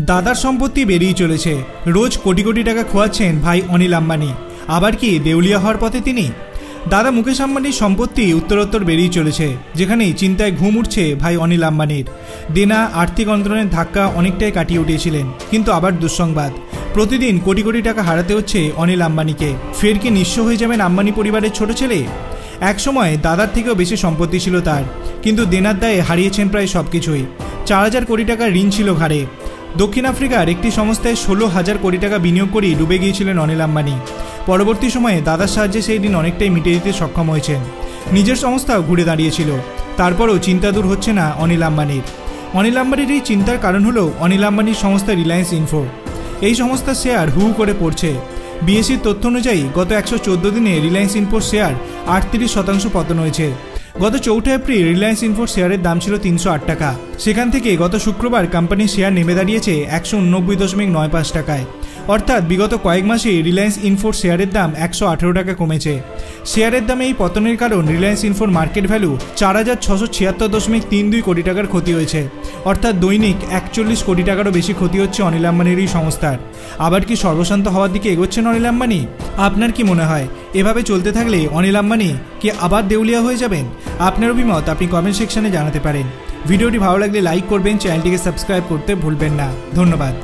দাদার সম্পত্তি বেরিয়ে চলেছে, রোজ কোটি কোটি টাকা খোয়াচ্ছেন ভাই অনিল আম্বানি। আবার কি দেউলিয়া হওয়ার পথে তিনি? দাদা মুকেশ আম্বানির সম্পত্তি উত্তরোত্তর বেরিয়ে চলেছে, যেখানেই চিন্তায় ঘুম উঠছে ভাই অনিল আম্বানির। দেনা, আর্থিক অন্তরণের ধাক্কা অনেকটাই কাটিয়ে উঠিয়েছিলেন, কিন্তু আবার দুঃসংবাদ, প্রতিদিন কোটি কোটি টাকা হারাতে হচ্ছে অনিল আম্বানিকে। ফের কি নিঃস্ব হয়ে যাবেন আম্বানি পরিবারের ছোট ছেলে? একসময় দাদার থেকেও বেশি সম্পত্তি ছিল তার, কিন্তু দেনার দায়ে হারিয়েছেন প্রায় সবকিছুই। 4,000 কোটি টাকার ঋণ ছিল ঘাড়ে। দক্ষিণ আফ্রিকার একটি সংস্থায় 16,000 কোটি টাকা বিনিয়োগ করেই ডুবে গিয়েছিলেন অনিল আম্বানি। পরবর্তী সময়ে দাদার সাহায্যে সেই ঋণ অনেকটাই মিটিয়ে দিতে সক্ষম হয়েছেন। নিজের সংস্থাও ঘুরে দাঁড়িয়েছিল, তারপরও চিন্তা দূর হচ্ছে না অনিল আম্বানির। অনিল আম্বানির এই চিন্তার কারণ হলো অনিল আম্বানির সংস্থা রিলায়েন্স ইনফো। এই সংস্থার শেয়ার হু করে পড়ছে। বিএসসির তথ্য অনুযায়ী গত 114 দিনে রিলায়েন্স ইনফোর শেয়ার 38% পতন হয়েছে। গত 4 এপ্রিল রিলায়েন্স ইনফোর শেয়ারের দাম ছিল 308 টাকা। সেখান থেকে গত শুক্রবার কোম্পানির শেয়ার নেমে দাঁড়িয়েছে 189.95 টাকায়। অর্থাৎ বিগত কয়েক মাসে রিলায়েন্স ইনফোর শেয়ারের দাম 118 টাকা কমেছে। শেয়ারের দামে এই পতনের কারণ রিলায়েন্স ইনফোর মার্কেট ভ্যালু 4,676.32 কোটি টাকার ক্ষতি হয়েছে। অর্থাৎ দৈনিক 41 কোটি টাকারও বেশি ক্ষতি হচ্ছে অনিল আম্বানির এই সংস্থার। আবার কি সর্বশান্ত হওয়ার দিকে এগোচ্ছেন অনিল আম্বানি? আপনার কি মনে হয় এভাবে চলতে থাকলে অনিল আম্বানি কি আবার দেউলিয়া হয়ে যাবেন? আপনার অভিমত আপনি কমেন্ট সেকশনে জানাতে পারেন। ভিডিওটি ভালো লাগলে লাইক করবেন, চ্যানেলটিকে সাবস্ক্রাইব করতে ভুলবেন না। ধন্যবাদ।